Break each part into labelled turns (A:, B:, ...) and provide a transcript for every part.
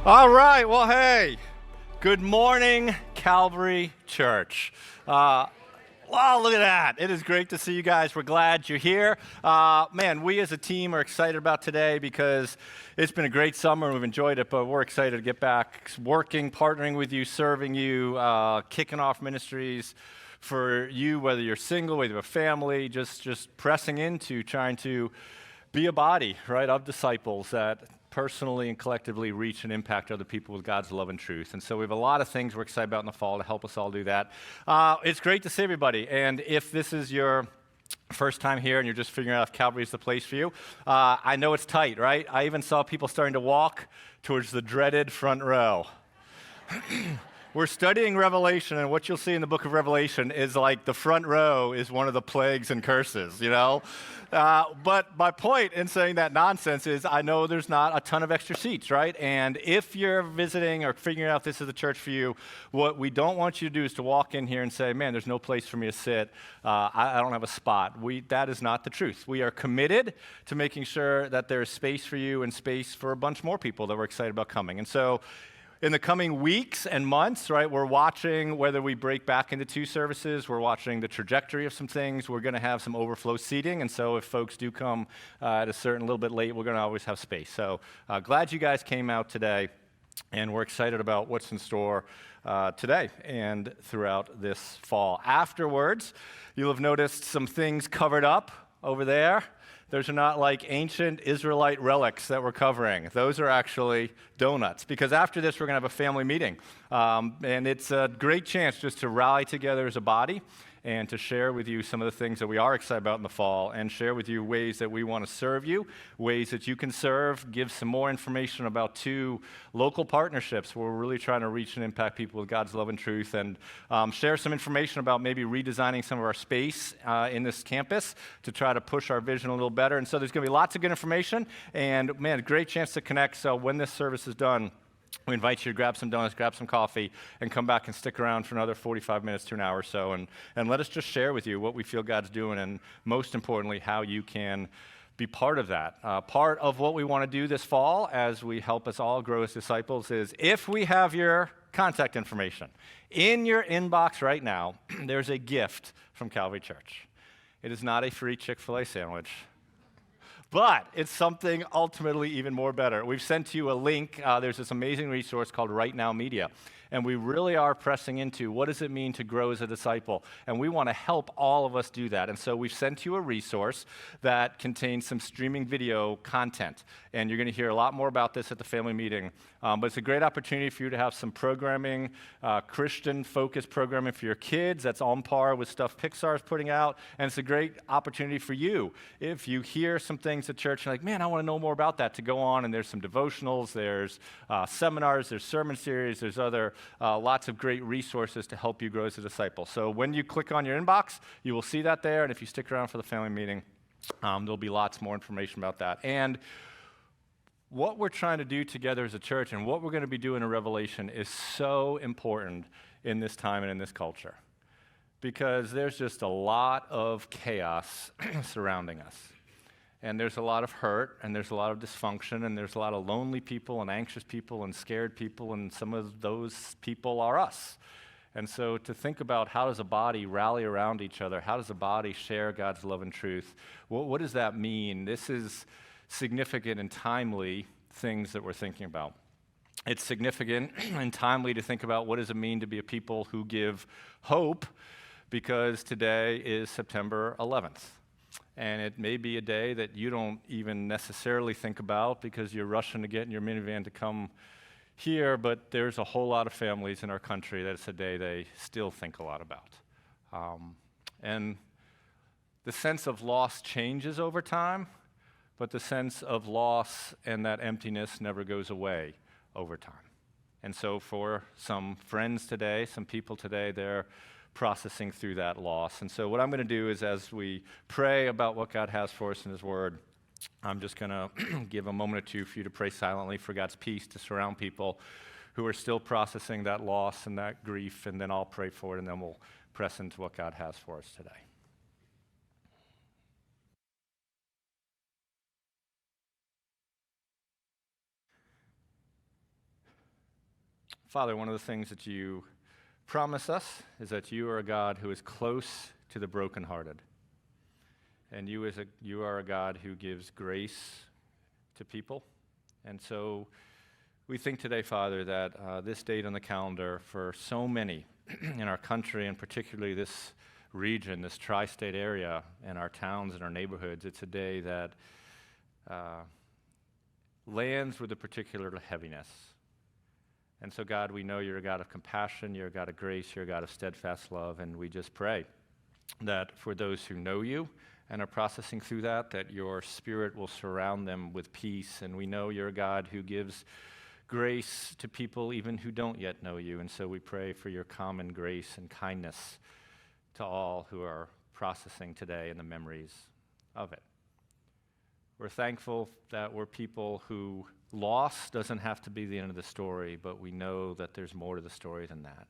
A: All right, well, hey, good morning, Calvary Church. Wow, look at that. It is great to see you guys. We're glad you're here. Man, we as a team are excited about today because it's been a great summer. We've enjoyed it, but we're excited to get back working, partnering with you, serving you, kicking off ministries for you, whether you're single, whether you have a family, just pressing into trying to be a body, right, of disciples that personally and collectively reach and impact other people with God's love and truth. And so we have a lot of things we're excited about in the fall to help us all do that. It's great to see everybody. And if this is your first time here and you're just figuring out if Calvary is the place for you, I know it's tight, right? I even saw people starting to walk towards the dreaded front row. We're studying Revelation, and what you'll see in the book of Revelation is like the front row is one of the plagues and curses, you know? But my point in saying that nonsense is I know there's not a ton of extra seats, right? And if you're visiting or figuring out if this is the church for you, what we don't want you to do is to walk in here and say, man, there's no place for me to sit. I don't have a spot. That is not the truth. We are committed to making sure that there's space for you and space for a bunch more people that we're excited about coming. And so in the coming weeks and months, right, we're watching whether we break back into two services. We're watching the trajectory of some things. We're going to have some overflow seating, and so if folks do come at a certain little bit late, we're going to always have space. So glad you guys came out today, and we're excited about what's in store today and throughout this fall. Afterwards, you'll have noticed some things covered up over there. Those are not like ancient Israelite relics that we're covering. Those are actually donuts, because after this, we're going to have a family meeting. And it's a great chance just to rally together as a body and to share with you some of the things that we are excited about in the fall, and share with you ways that we want to serve you, ways that you can serve, give some more information about two local partnerships where we're really trying to reach and impact people with God's love and truth, and share some information about maybe redesigning some of our space in this campus to try to push our vision a little better. And so there's going to be lots of good information, and man, a great chance to connect. So when this service is done, we invite you to grab some donuts, grab some coffee, and come back and stick around for another 45 minutes to an hour or so, and let us just share with you what we feel God's doing, and most importantly, how you can be part of that. Part of what we want to do this fall as we help us all grow as disciples is, if we have your contact information in your inbox right now, there's a gift from Calvary Church. It is not a free Chick-fil-A sandwich, but it's something ultimately even more better. We've sent you a link. There's this amazing resource called Right Now Media. And we really are pressing into what does it mean to grow as a disciple. And we want to help all of us do that. And so we've sent you a resource that contains some streaming video content. And you're going to hear a lot more about this at the family meeting. But it's a great opportunity for you to have some programming, Christian-focused programming for your kids that's on par with stuff Pixar's putting out. And it's a great opportunity for you. If you hear some things at church, you're like, man, I want to know more about that, to go on. And there's some devotionals, there's seminars, there's sermon series, there's other lots of great resources to help you grow as a disciple. So when you click on your inbox, you will see that there. And if you stick around for the family meeting, there'll be lots more information about that. And what we're trying to do together as a church and what we're going to be doing in Revelation is so important in this time and in this culture, because there's just a lot of chaos surrounding us. And there's a lot of hurt, and there's a lot of dysfunction, and there's a lot of lonely people and anxious people and scared people, and some of those people are us. And so to think about how does a body rally around each other, how does a body share God's love and truth, what does that mean? This is significant and timely things that we're thinking about. It's significant and timely to think about what does it mean to be a people who give hope, because today is September 11th. And it may be a day that you don't even necessarily think about because you're rushing to get in your minivan to come here, but there's a whole lot of families in our country that it's a day they still think a lot about. And the sense of loss changes over time, but the sense of loss and that emptiness never goes away over time. And so for some friends today, some people today, they're processing through that loss. And so what I'm going to do is, as we pray about what God has for us in His Word, I'm just going to give a moment or two for you to pray silently for God's peace to surround people who are still processing that loss and that grief, and then I'll pray for it, and then we'll press into what God has for us today. Father, one of the things that you promise us is that you are a God who is close to the brokenhearted. And you are a God who gives grace to people. And so we think today, Father, that this date on the calendar for so many in our country, and particularly this region, this tri-state area, and our towns and our neighborhoods, it's a day that lands with a particular heaviness. And so, God, we know you're a God of compassion, you're a God of grace, you're a God of steadfast love, and we just pray that for those who know you and are processing through that your Spirit will surround them with peace. And we know you're a God who gives grace to people even who don't yet know you. And so we pray for your common grace and kindness to all who are processing today and the memories of it. We're thankful that we're people who loss doesn't have to be the end of the story, but we know that there's more to the story than that.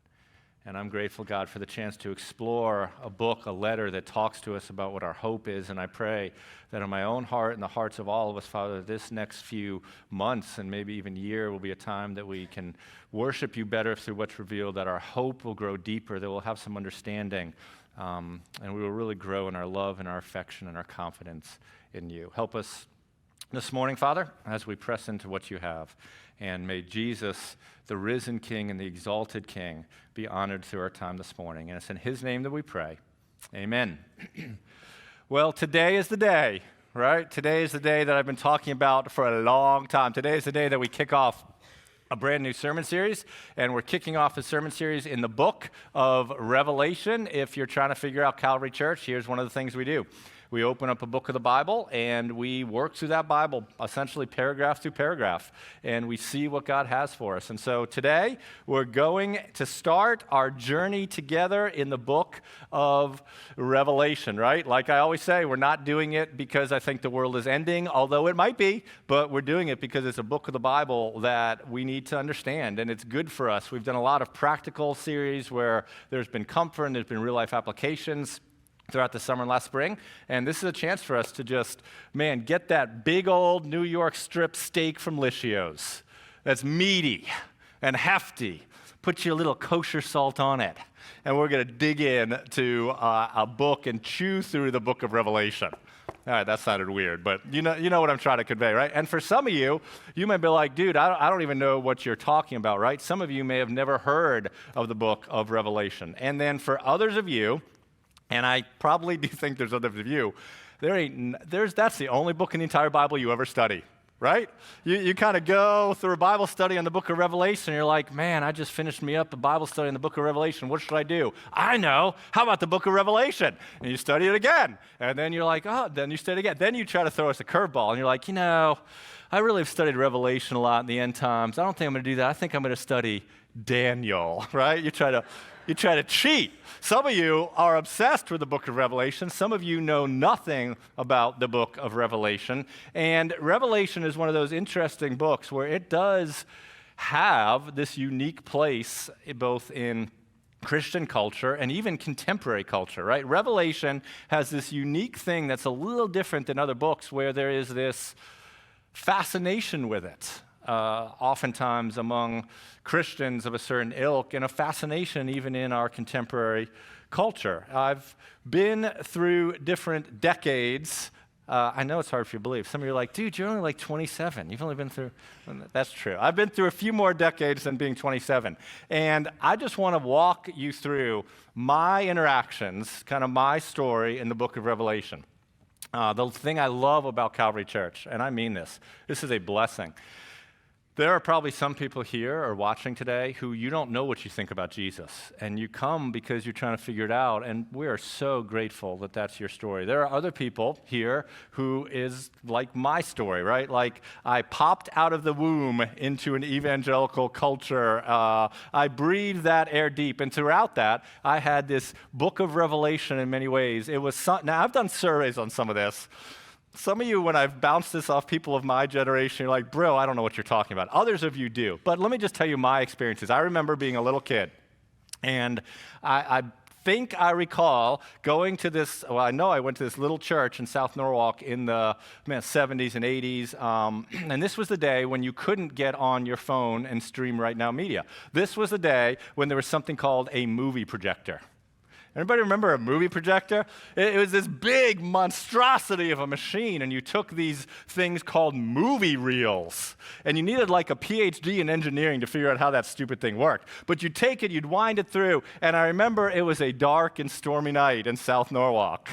A: And I'm grateful, God, for the chance to explore a book, a letter that talks to us about what our hope is. And I pray that in my own heart and the hearts of all of us, Father, this next few months and maybe even year will be a time that we can worship you better through what's revealed, that our hope will grow deeper, that we'll have some understanding, and we will really grow in our love and our affection and our confidence in you. Help us this morning, Father, as we press into what you have. And may Jesus, the risen King and the exalted King, be honored through our time this morning. And it's in his name that we pray. Amen. Well, today is the day, right? Today is the day that I've been talking about for a long time. Today is the day that we kick off a brand new sermon series, and we're kicking off a sermon series in the book of Revelation. If you're trying to figure out Calvary Church, here's one of the things we do. We open up a book of the Bible, and we work through that Bible, essentially paragraph through paragraph, and we see what God has for us. And so today, we're going to start our journey together in the book of Revelation, right? Like I always say, we're not doing it because I think the world is ending, although it might be, but we're doing it because it's a book of the Bible that we need to understand, and it's good for us. We've done a lot of practical series where there's been comfort and there's been real-life applications throughout the summer and last spring, and this is a chance for us to just, get that big old New York strip steak from Lishio's that's meaty and hefty. Put your little kosher salt on it, and we're going to dig in to a book and chew through the book of Revelation. All right, that sounded weird, but you know what I'm trying to convey, right? And for some of you, you may be like, dude, I don't even know what you're talking about, right? Some of you may have never heard of the book of Revelation. And then for others of you, and I probably do think there's others of you, that's the only book in the entire Bible you ever study, right? You kind of go through a Bible study on the book of Revelation, and you're like, man, I just finished me up a Bible study on the book of Revelation. What should I do? I know. How about the book of Revelation? And you study it again. And then you're like, then you study it again. Then you try to throw us a curveball, and you're like, I really have studied Revelation a lot in the end times. I don't think I'm going to do that. I think I'm going to study Daniel, right? You try to cheat. Some of you are obsessed with the book of Revelation. Some of you know nothing about the book of Revelation. And Revelation is one of those interesting books where it does have this unique place both in Christian culture and even contemporary culture, right? Revelation has this unique thing that's a little different than other books where there is this fascination with it. Oftentimes among Christians of a certain ilk, and a fascination even in our contemporary culture. I've been through different decades. I know it's hard for you to believe. Some of you are like, dude, you're only like 27. You've only been through, that's true. I've been through a few more decades than being 27. And I just want to walk you through my interactions, kind of my story in the book of Revelation. The thing I love about Calvary Church, and I mean this is a blessing. There are probably some people here or watching today who you don't know what you think about Jesus, and you come because you're trying to figure it out, and we are so grateful that that's your story. There are other people here who is like my story, right? Like I popped out of the womb into an evangelical culture. I breathed that air deep, and throughout that, I had this book of Revelation in many ways. Now, I've done surveys on some of this. Some of you, when I've bounced this off people of my generation, you're like, bro, I don't know what you're talking about. Others of you do. But let me just tell you my experiences. I remember being a little kid, and I think I recall going to this, well, I know I went to this little church in South Norwalk in the 70s and 80s, and this was the day when you couldn't get on your phone and stream Right Now Media. This was the day when there was something called a movie projector. Anybody remember a movie projector? It was this big monstrosity of a machine, and you took these things called movie reels, and you needed like a PhD in engineering to figure out how that stupid thing worked. But you'd take it, you'd wind it through, and I remember it was a dark and stormy night in South Norwalk.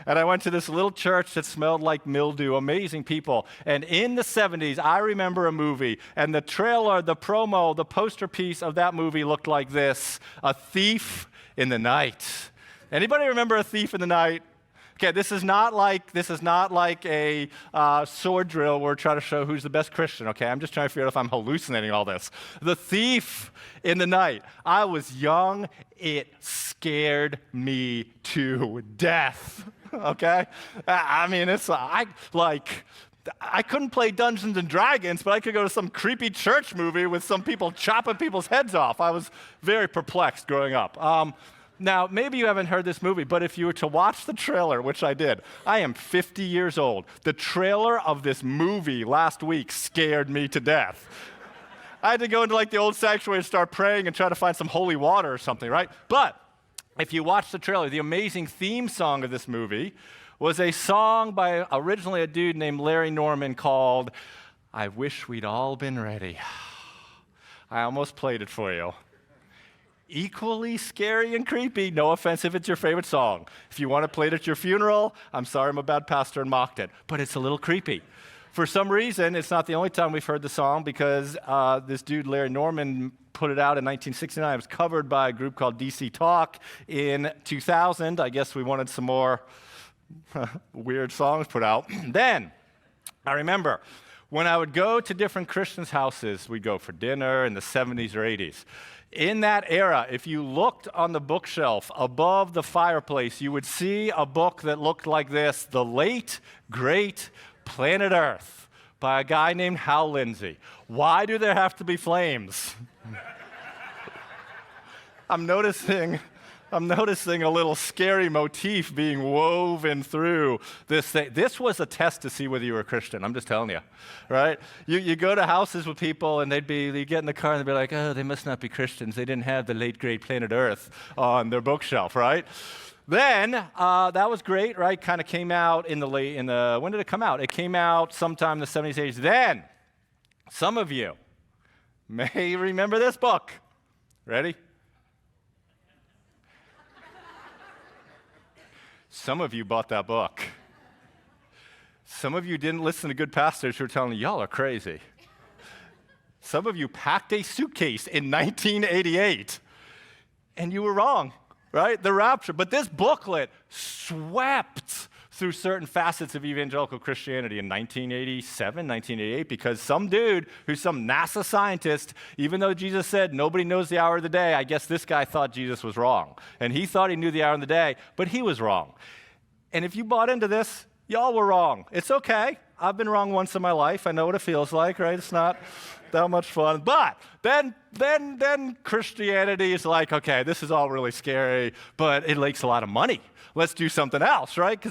A: And I went to this little church that smelled like mildew, amazing people. And in the 70s, I remember a movie, and the trailer, the promo, the poster piece of that movie looked like this: A Thief in the Night. Anybody remember A Thief in the Night? Okay, this is not like a sword drill where we're trying to show who's the best Christian, okay? I'm just trying to figure out if I'm hallucinating all this. The Thief in the Night. I was young. It scared me to death, okay? I mean, I couldn't play Dungeons and Dragons, but I could go to some creepy church movie with some people chopping people's heads off. I was very perplexed growing up. Now, maybe you haven't heard this movie, but if you were to watch the trailer, which I did, I am 50 years old. The trailer of this movie last week scared me to death. I had to go into like the old sanctuary and start praying and try to find some holy water or something, right? But if you watch the trailer, the amazing theme song of this movie was a song by originally a dude named Larry Norman called I Wish We'd All Been Ready. I almost played it for you. Equally scary and creepy. No offense if it's your favorite song. If you want to play it at your funeral, I'm sorry I'm a bad pastor and mocked it, but it's a little creepy. For some reason, it's not the only time we've heard the song, because this dude, Larry Norman, put it out in 1969. It was covered by a group called DC Talk in 2000. I guess we wanted some more weird songs put out. Then, I remember, when I would go to different Christians' houses, we'd go for dinner in the 70s or 80s. In that era, if you looked on the bookshelf above the fireplace, you would see a book that looked like this: The Late, Great Planet Earth by a guy named Hal Lindsey. Why do there have to be flames? I'm noticing a little scary motif being woven through this thing. This was a test to see whether you were a Christian. I'm just telling you, right? You go to houses with people, and you get in the car, and they'd be like, oh, they must not be Christians. They didn't have The Late, Great Planet Earth on their bookshelf, right? Then, that was great, right? Kind of came out when did it come out? It came out sometime in the 70s, 80s. Then, some of you may remember this book. Ready? Some of you bought that book. Some of you didn't listen to good pastors who were telling you, y'all are crazy. Some of you packed a suitcase in 1988, and you were wrong, right? The rapture. But this booklet swept through certain facets of evangelical Christianity in 1987, 1988, because some dude who's some NASA scientist, even though Jesus said nobody knows the hour of the day, I guess this guy thought Jesus was wrong. And he thought he knew the hour of the day, but he was wrong. And if you bought into this, y'all were wrong. It's okay. I've been wrong once in my life. I know what it feels like, right? It's not that much fun. But then Christianity is like, okay, this is all really scary, but it makes a lot of money. Let's do something else, right?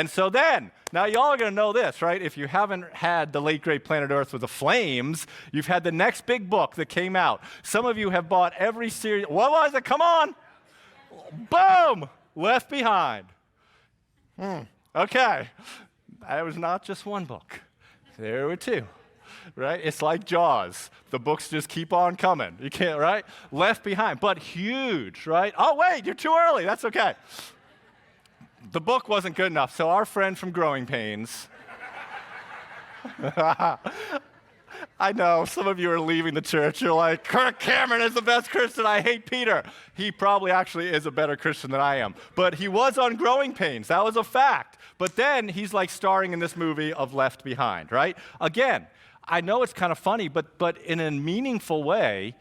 A: So then, now y'all are going to know this, right? If you haven't had The Late Great Planet Earth with the flames, you've had the next big book that came out. Some of you have bought every series. What was it? Come on. Boom. Left Behind. Okay. It was not just one book. There were two. Right? It's like Jaws. The books just keep on coming. You can't, right? Left Behind, but huge, right? Oh, wait, you're too early. That's okay. The book wasn't good enough, so our friend from Growing Pains. I know, some of you are leaving the church. You're like, Kirk Cameron is the best Christian. I hate Peter. He probably actually is a better Christian than I am. But he was on Growing Pains. That was a fact. But then he's like starring in this movie of Left Behind, right? Again, I know it's kind of funny, but in a meaningful way,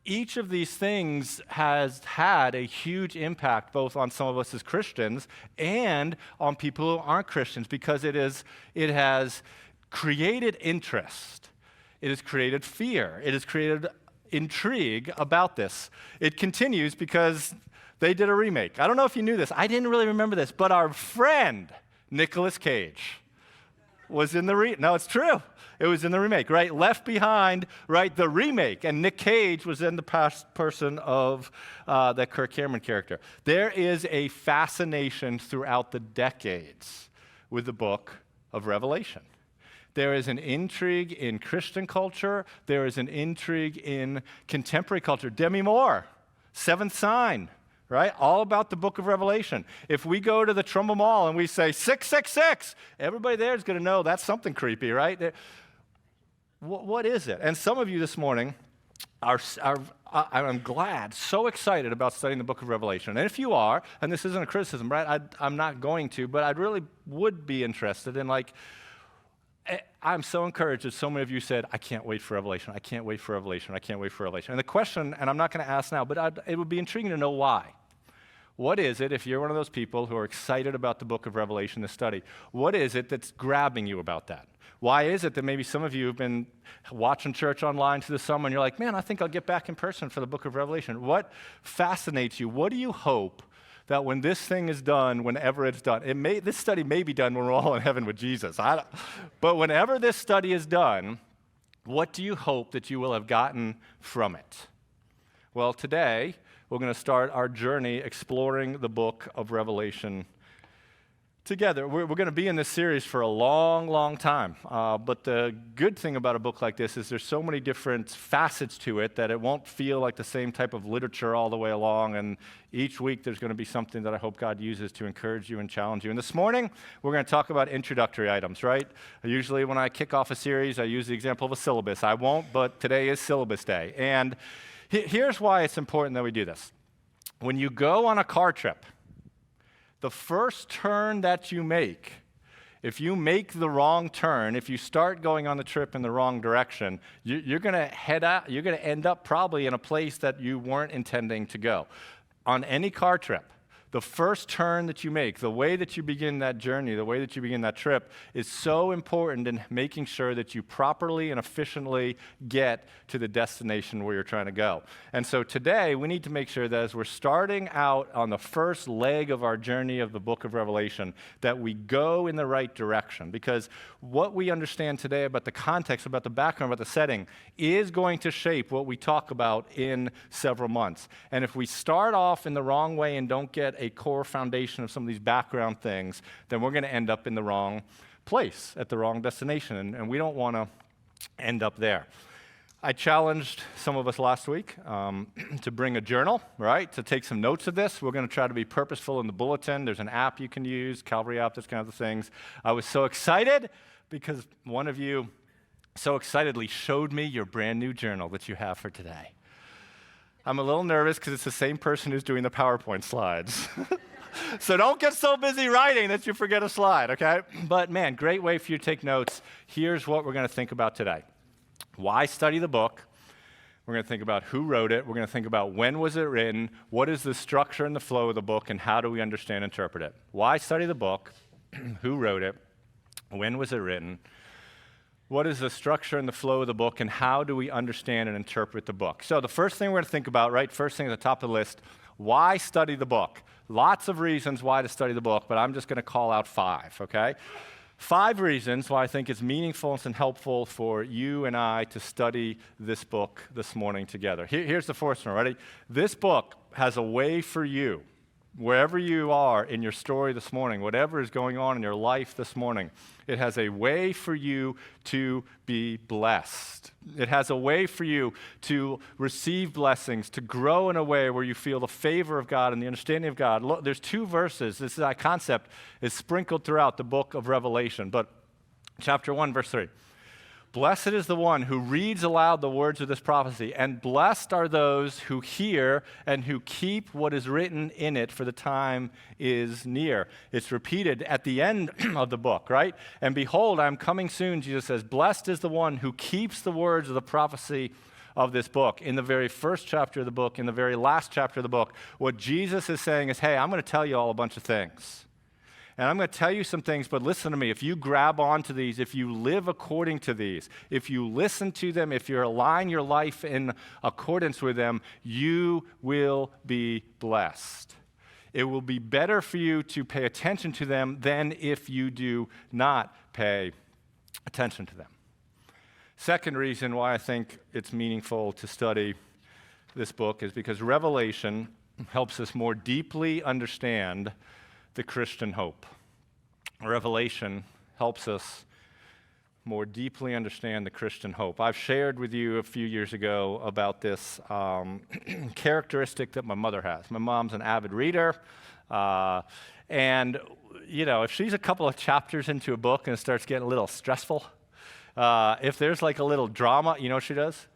A: each of these things has had a huge impact both on some of us as Christians and on people who aren't Christians, because it has created interest. It has created fear. It has created intrigue about this. It continues because They did a remake. I don't know if you knew this. I didn't really remember this, but our friend, Nicolas Cage, was in the No, it's true. It was in the remake, right? Left Behind, right? The remake. And Nick Cage was in the past person of the Kirk Cameron character. There is a fascination throughout the decades with the book of Revelation. There is an intrigue in Christian culture. There is an intrigue in contemporary culture. Demi Moore, Seventh Sign, right? All about the book of Revelation. If we go to the Trumbull Mall and we say 666, everybody there is going to know that's something creepy, right? What is it? And some of you this morning I'm glad, so excited about studying the book of Revelation. And if you are, and this isn't a criticism, right? I'm not going to, but I really would be interested in, like, I'm so encouraged that so many of you said, I can't wait for Revelation. I can't wait for Revelation. I can't wait for Revelation. And the question, and I'm not going to ask now, but it would be intriguing to know why. What is it, if you're one of those people who are excited about the book of Revelation, the study, what is it that's grabbing you about that? Why is it that maybe some of you have been watching church online through the summer and you're like, man, I think I'll get back in person for the book of Revelation? What fascinates you? What do you hope that when this thing is done, whenever it's done, this study may be done when we're all in heaven with Jesus. But whenever this study is done, what do you hope that you will have gotten from it? Well, today, we're going to start our journey exploring the book of Revelation together. We're going to be in this series for a long, long time. But the good thing about a book like this is there's so many different facets to it that it won't feel like the same type of literature all the way along. And each week there's going to be something that I hope God uses to encourage you and challenge you. And this morning, we're going to talk about introductory items, right? Usually when I kick off a series, I use the example of a syllabus. I won't, but today is syllabus day. And here's why it's important that we do this. When you go on a car trip, the first turn that you make, if you make the wrong turn, if you start going on the trip in the wrong direction, you're going to head out, you're going to end up probably in a place that you weren't intending to go. On any car trip, the first turn that you make, the way that you begin that journey, the way that you begin that trip is so important in making sure that you properly and efficiently get to the destination where you're trying to go. And so today, we need to make sure that as we're starting out on the first leg of our journey of the book of Revelation, that we go in the right direction. Because what we understand today about the context, about the background, about the setting, is going to shape what we talk about in several months. And if we start off in the wrong way and don't get a core foundation of some of these background things, then we're going to end up in the wrong place, at the wrong destination, and we don't want to end up there. I challenged some of us last week to bring a journal, right, to take some notes of this. We're going to try to be purposeful in the bulletin. There's an app you can use, Calvary app, those kinds of things. I was so excited because one of you so excitedly showed me your brand new journal that you have for today. I'm a little nervous because it's the same person who's doing the PowerPoint slides. So don't get so busy writing that you forget a slide, okay? But man, great way for you to take notes. Here's what we're going to think about today. Why study the book? We're going to think about who wrote it. We're going to think about when was it written, what is the structure and the flow of the book, and how do we understand and interpret it. Why study the book? Who wrote it? When was it written? What is the structure and the flow of the book, and how do we understand and interpret the book? So the first thing we're going to think about, right, first thing at the top of the list, why study the book? Lots of reasons why to study the book, but I'm just going to call out 5, okay? 5 reasons why I think it's meaningful and helpful for you and I to study this book this morning together. Here's the first one, ready? This book has a way for you, wherever you are in your story this morning, whatever is going on in your life this morning, it has a way for you to be blessed. It has a way for you to receive blessings, to grow in a way where you feel the favor of God and the understanding of God. Look, there's 2 verses. This concept is sprinkled throughout the book of Revelation, but chapter 1, verse 3. Blessed is the one who reads aloud the words of this prophecy, and blessed are those who hear and who keep what is written in it, for the time is near. It's repeated at the end of the book, right? And behold, I'm coming soon, Jesus says. Blessed is the one who keeps the words of the prophecy of this book. In the very first chapter of the book, in the very last chapter of the book, what Jesus is saying is, hey, I'm going to tell you all a bunch of things. And I'm going to tell you some things, but listen to me. If you grab onto these, if you live according to these, if you listen to them, if you align your life in accordance with them, you will be blessed. It will be better for you to pay attention to them than if you do not pay attention to them. Second reason why I think it's meaningful to study this book is because Revelation helps us more deeply understand the Christian hope. Revelation helps us more deeply understand the Christian hope. I've shared with you a few years ago about this characteristic that my mother has. My mom's an avid reader, and if she's a couple of chapters into a book and it starts getting a little stressful, if there's like a little drama, you know what she does?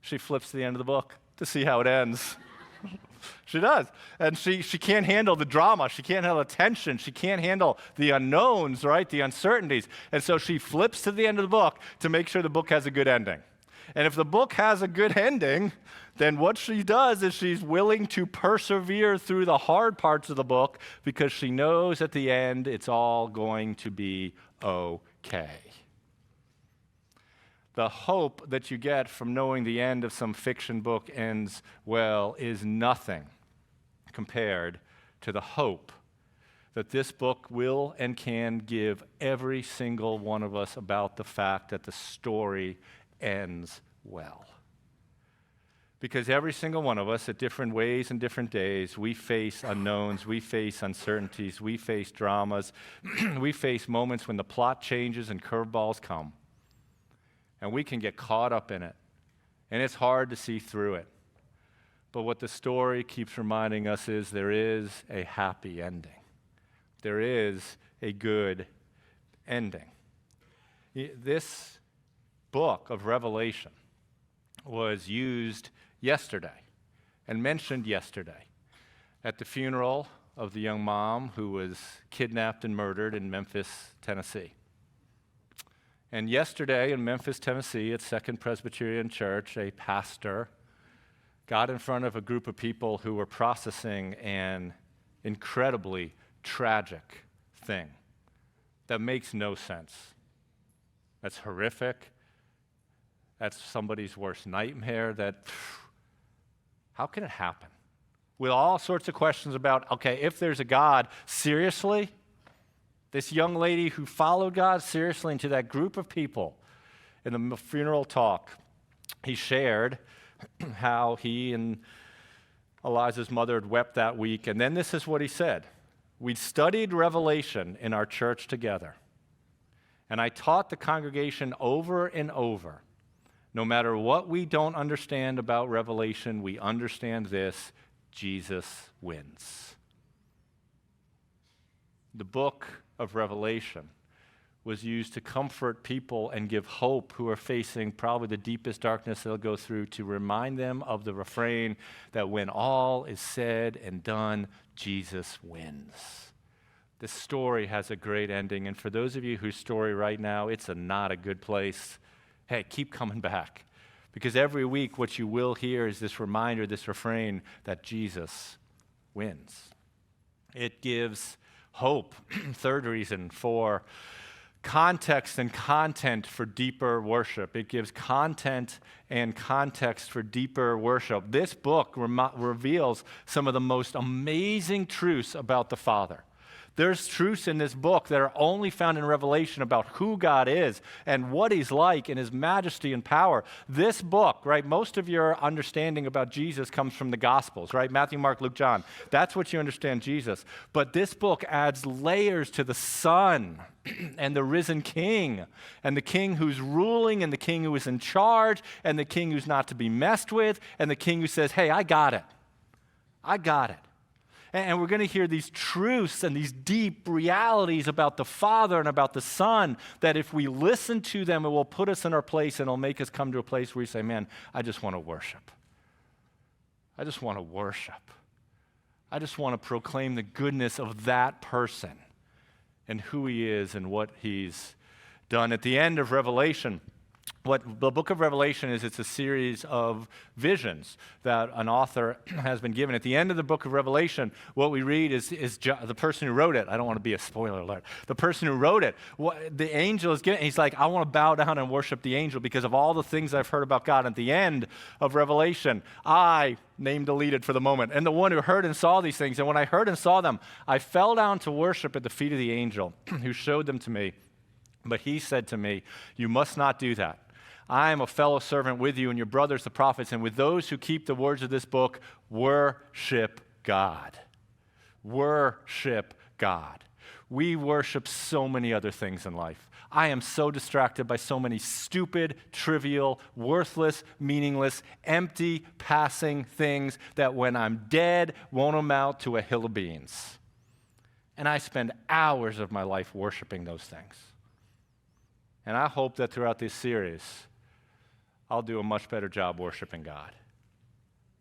A: She flips to the end of the book to see how it ends. She does. And she can't handle the drama. She can't handle the tension. She can't handle the unknowns, right? The uncertainties. And so she flips to the end of the book to make sure the book has a good ending. And if the book has a good ending, then what she does is she's willing to persevere through the hard parts of the book because she knows at the end it's all going to be okay. The hope that you get from knowing the end of some fiction book ends well is nothing compared to the hope that this book will and can give every single one of us about the fact that the story ends well. Because every single one of us, at different ways and different days, we face unknowns, we face uncertainties, we face dramas, we face moments when the plot changes and curveballs come. And we can get caught up in it. And it's hard to see through it. But what the story keeps reminding us is there is a happy ending. There is a good ending. This book of Revelation was used yesterday and mentioned yesterday at the funeral of the young mom who was kidnapped and murdered in Memphis, Tennessee. And yesterday in Memphis, Tennessee, at Second Presbyterian Church, a pastor got in front of a group of people who were processing an incredibly tragic thing that makes no sense. That's horrific. That's somebody's worst nightmare. How can it happen? With all sorts of questions about, okay, if there's a God, seriously? This young lady who followed God seriously into that group of people in the funeral talk, he shared how he and Eliza's mother had wept that week. And then this is what he said. We'd studied Revelation in our church together. And I taught the congregation over and over, no matter what we don't understand about Revelation, we understand this: Jesus wins. The book of Revelation was used to comfort people and give hope who are facing probably the deepest darkness they'll go through, to remind them of the refrain that when all is said and done, Jesus wins. This story has a great ending, and for those of you whose story right now, it's not a good place, hey, keep coming back. Because every week what you will hear is this reminder, this refrain that Jesus wins. It gives hope. Third reason, for context and content for deeper worship. It gives content and context for deeper worship. This book reveals some of the most amazing truths about the Father. There's truths in this book that are only found in Revelation about who God is and what he's like in his majesty and power. This book, right, most of your understanding about Jesus comes from the Gospels, right? Matthew, Mark, Luke, John. That's what you understand Jesus. But this book adds layers to the Son and the risen King, and the King who's ruling, and the King who is in charge, and the King who's not to be messed with, and the King who says, hey, I got it. I got it. And we're going to hear these truths and these deep realities about the Father and about the Son that if we listen to them, it will put us in our place and it'll make us come to a place where we say, man, I just want to worship. I just want to worship. I just want to proclaim the goodness of that person and who he is and what he's done. At the end of Revelation, What the book of Revelation is, it's a series of visions that an author has been given. At the end of the book of Revelation, what we read is the person who wrote it. I don't want to be a spoiler alert. The person who wrote it, the angel is getting, he's like, I want to bow down and worship the angel because of all the things I've heard about God. At the end of Revelation, I, name deleted for the moment, and the one who heard and saw these things. And when I heard and saw them, I fell down to worship at the feet of the angel who showed them to me. But he said to me, you must not do that. I am a fellow servant with you and your brothers, the prophets, and with those who keep the words of this book, worship God. Worship God. We worship so many other things in life. I am so distracted by so many stupid, trivial, worthless, meaningless, empty, passing things that when I'm dead won't amount to a hill of beans. And I spend hours of my life worshiping those things. And I hope that throughout this series, I'll do a much better job worshiping God.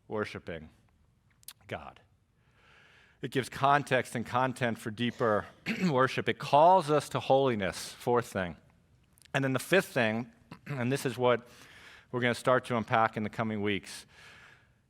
A: Worshiping God. It gives context and content for deeper worship. It calls us to holiness, fourth thing. And then the fifth thing, and this is what we're going to start to unpack in the coming weeks,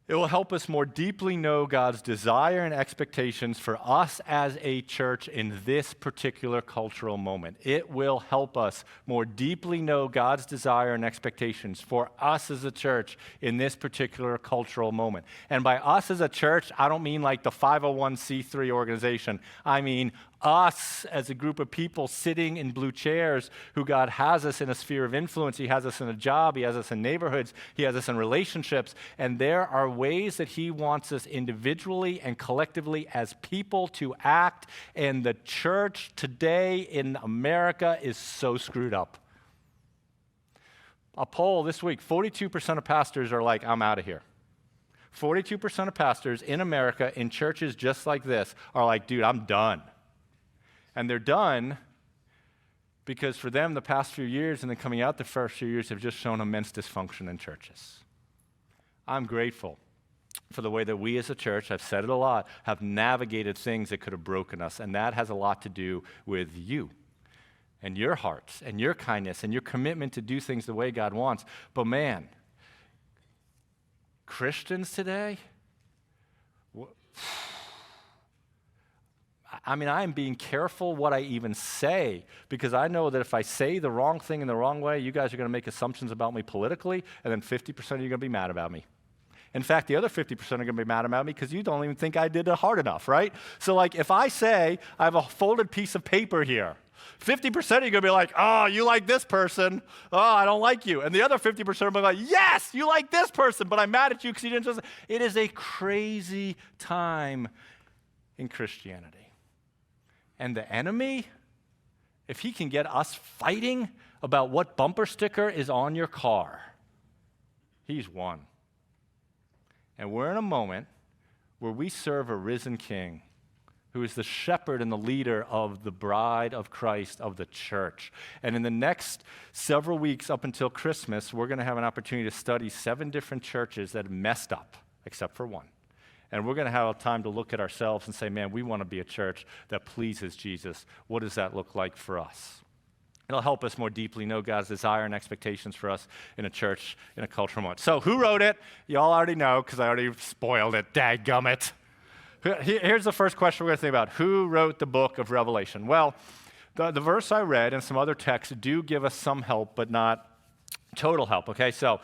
A: it will help us more deeply know God's desire and expectations for us as a church in this particular cultural moment. It will help us more deeply know God's desire and expectations for us as a church in this particular cultural moment. And by us as a church, I don't mean like the 501c3 organization. I mean us as a group of people sitting in blue chairs who God has us in a sphere of influence. He has us in a job. He has us in neighborhoods. He has us in relationships. And there are ways that he wants us individually and collectively as people to act. And the church today in America is so screwed up. A poll this week, 42% of pastors are like, I'm out of here. 42% of pastors in America in churches just like this are like, dude, I'm done. And they're done because for them, the past few years and then coming out the first few years have just shown immense dysfunction in churches. I'm grateful for the way that we as a church, I've said it a lot, have navigated things that could have broken us. And that has a lot to do with you and your hearts and your kindness and your commitment to do things the way God wants. But man, Christians today, I mean, I am being careful what I even say because I know that if I say the wrong thing in the wrong way, you guys are going to make assumptions about me politically, and then 50% of you are going to be mad about me. In fact, the other 50% are going to be mad about me because you don't even think I did it hard enough, right? So like if I say I have a folded piece of paper here, 50% of you are going to be like, oh, you like this person. Oh, I don't like you. And the other 50% are going to be like, yes, you like this person, but I'm mad at you because you didn't just. It is a crazy time in Christianity. And the enemy, if he can get us fighting about what bumper sticker is on your car, he's won. And we're in a moment where we serve a risen king who is the shepherd and the leader of the bride of Christ, of the church. And in the next several weeks up until Christmas, we're going to have an opportunity to study 7 different churches that have messed up, except for one. And we're going to have time to look at ourselves and say, man, we want to be a church that pleases Jesus. What does that look like for us? It'll help us more deeply know God's desire and expectations for us in a church, in a cultural moment. So who wrote it? You all already know because I already spoiled it. Dadgummit. Here's the first question we're going to think about. Who wrote the book of Revelation? Well, the verse I read and some other texts do give us some help, but not total help. Okay, so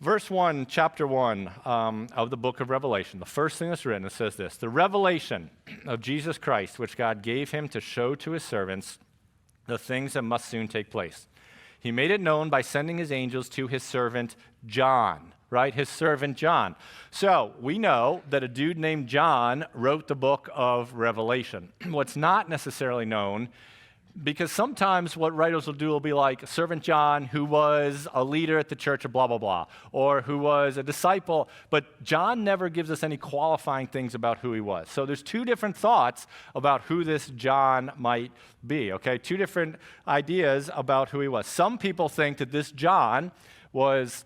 A: verse 1, chapter 1 of the book of Revelation, the first thing that's written, it says this: the revelation of Jesus Christ, which God gave him to show to his servants the things that must soon take place. He made it known by sending his angels to his servant John, right? His servant John. So we know that a dude named John wrote the book of Revelation. What's not necessarily known, because sometimes what writers will do will be like servant John, who was a leader at the church of blah, blah, blah, or who was a disciple, but John never gives us any qualifying things about who he was. So there's 2 different thoughts about who this John might be, okay? 2 different ideas about who he was. Some people think that this John was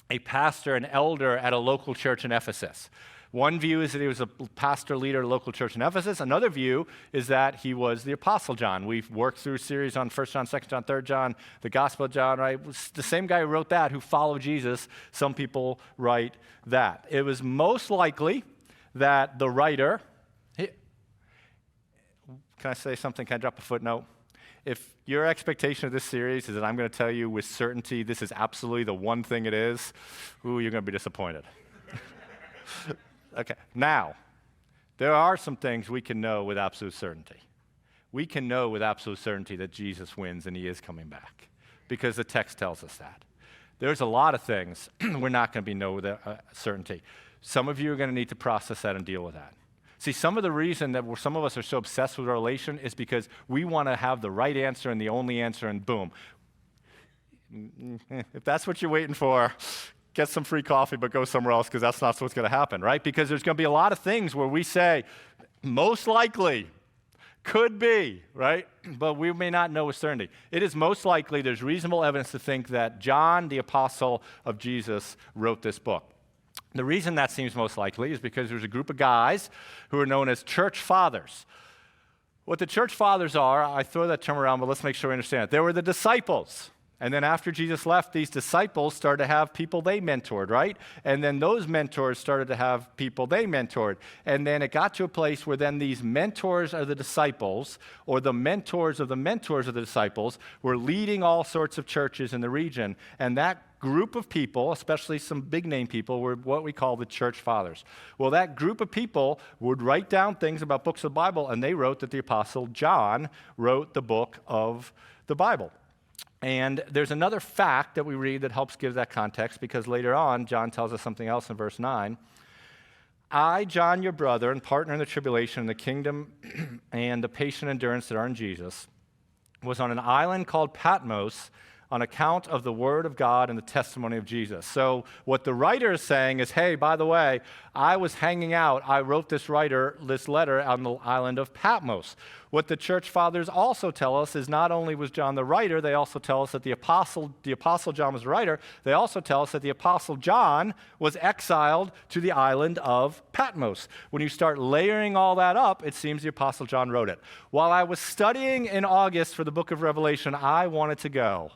A: a pastor, an elder at a local church in Ephesus. One view is that he was a pastor leader at a local church in Ephesus. Another view is that he was the Apostle John. We've worked through a series on 1 John, 2 John, 3 John, the Gospel of John, right? It was the same guy who wrote that who followed Jesus. Some people write that. It was most likely that the writer, can I say something? Can I drop a footnote? If your expectation of this series is that I'm going to tell you with certainty this is absolutely the one thing it is, ooh, you're going to be disappointed. Okay, now, there are some things we can know with absolute certainty. We can know with absolute certainty that Jesus wins and he is coming back because the text tells us that. There's a lot of things we're not going to know with certainty. Some of you are going to need to process that and deal with that. See, some of the reason that some of us are so obsessed with Revelation is because we want to have the right answer and the only answer and boom. If that's what you're waiting for, get some free coffee, but go somewhere else because that's not what's going to happen, right? Because there's going to be a lot of things where we say, most likely, could be, right? But we may not know with certainty. It is most likely there's reasonable evidence to think that John, the apostle of Jesus, wrote this book. The reason that seems most likely is because there's a group of guys who are known as church fathers. What the church fathers are, I throw that term around, but let's make sure we understand it. They were the disciples. And then after Jesus left, these disciples started to have people they mentored, right? And then those mentors started to have people they mentored. And then it got to a place where then these mentors of the disciples, or the mentors of the disciples, were leading all sorts of churches in the region. And that group of people, especially some big name people, were what we call the church fathers. Well, that group of people would write down things about books of the Bible, and they wrote that the Apostle John wrote the book of the Bible. And there's another fact that we read that helps give that context, because later on, John tells us something else in verse 9. I, John, your brother, and partner in the tribulation and the kingdom and the patient endurance that are in Jesus, was on an island called Patmos on account of the word of God and the testimony of Jesus. So what the writer is saying is, hey, by the way, I was hanging out. I wrote this letter on the island of Patmos. What the church fathers also tell us is not only was John the writer, they also tell us that the apostle John was the writer. They also tell us that the apostle John was exiled to the island of Patmos. When you start layering all that up, it seems the apostle John wrote it. While I was studying in August for the book of Revelation, I wanted to go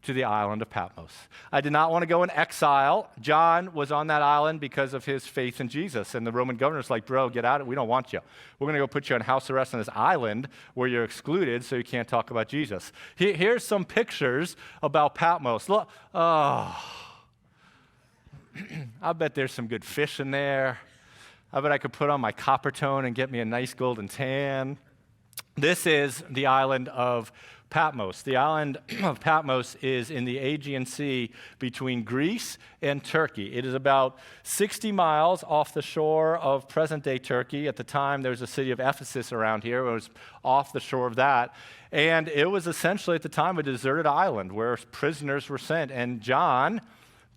A: to the island of Patmos. I did not want to go in exile. John was on that island because of his faith in Jesus. And the Roman governor's like, bro, get out of it. We don't want you. We're going to go put you on house arrest on this island where you're excluded so you can't talk about Jesus. Here's some pictures about Patmos. Look, oh, I bet there's some good fish in there. I bet I could put on my copper tone and get me a nice golden tan. This is the island of Patmos. The island of Patmos is in the Aegean Sea between Greece and Turkey. It is about 60 miles off the shore of present-day Turkey. At the time, there was a city of Ephesus around here. It was off the shore of that. And it was essentially, at the time, a deserted island where prisoners were sent. And John,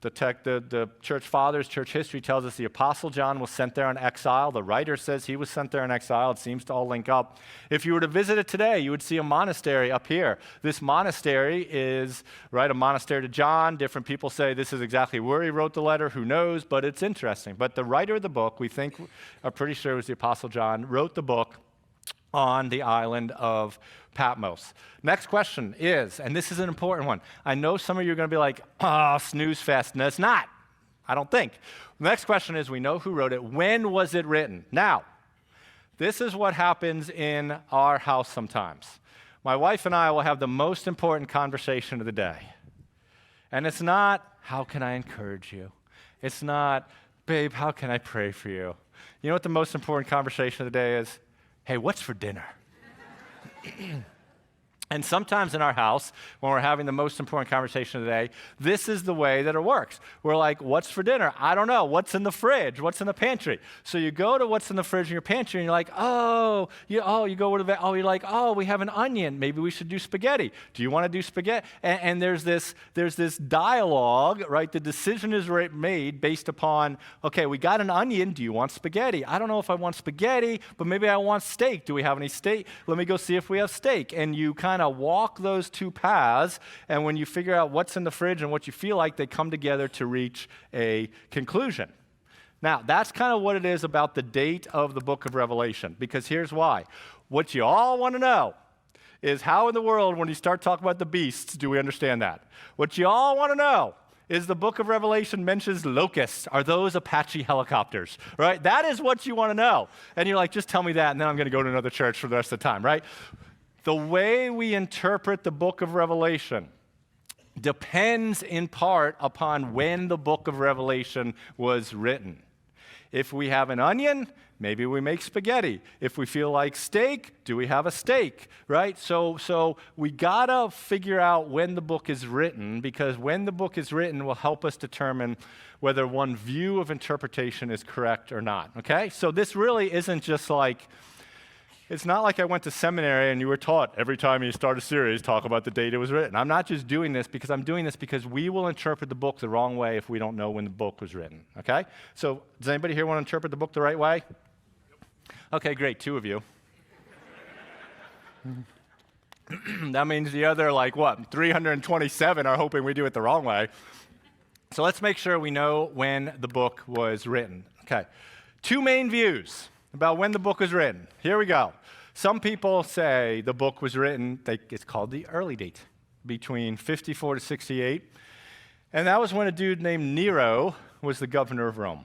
A: the church fathers, church history tells us the apostle John was sent there in exile. The writer says he was sent there in exile. It seems to all link up. If you were to visit it today, you would see a monastery up here. This monastery is, right, a monastery to John. Different people say this is exactly where he wrote the letter. Who knows? But it's interesting. But the writer of the book, we think, are pretty sure it was the apostle John, wrote the book on the island of Patmos. Next question is, and this is an important one. I know some of you are going to be like, snooze fest. No, it's not. I don't think. The next question is, we know who wrote it. When was it written? Now, this is what happens in our house sometimes. My wife and I will have the most important conversation of the day. And it's not, how can I encourage you? It's not, babe, how can I pray for you? You know what the most important conversation of the day is? Hey, what's for dinner? And sometimes in our house, when we're having the most important conversation of the day, this is the way that it works. We're like, what's for dinner? I don't know. What's in the fridge? What's in the pantry? So you go to what's in the fridge in your pantry, and you're like, you go to the, you're like, we have an onion. Maybe we should do spaghetti. Do you want to do spaghetti? And there's this dialogue, right? The decision is made based upon, okay, we got an onion. Do you want spaghetti? I don't know if I want spaghetti, but maybe I want steak. Do we have any steak? Let me go see if we have steak. And you kind of walk those two paths, and when you figure out what's in the fridge and what you feel like, they come together to reach a conclusion. Now, that's kind of what it is about the date of the book of Revelation, because here's why. What you all want to know is how in the world, when you start talking about the beasts, do we understand that? What you all want to know is the book of Revelation mentions locusts. Are those Apache helicopters, right? That is what you want to know. And you're like, just tell me that, and then I'm going to go to another church for the rest of the time, right? The way we interpret the book of Revelation depends in part upon when the book of Revelation was written. If we have an onion, maybe we make spaghetti. If we feel like steak, do we have a steak, right? So we gotta figure out when the book is written, because when the book is written will help us determine whether one view of interpretation is correct or not, okay? So this really isn't just like, it's not like I went to seminary and you were taught every time you start a series, talk about the date it was written. I'm not just doing this because I'm doing this because we will interpret the book the wrong way if we don't know when the book was written, okay? So does anybody here want to interpret the book the right way? Okay, great, 2 of you. That means the other, 327 are hoping we do it the wrong way. So let's make sure we know when the book was written. Okay, 2 main views about when the book was written. Here we go. Some people say the book was written, it's called the early date, between 54 to 68. And that was when a dude named Nero was the governor of Rome.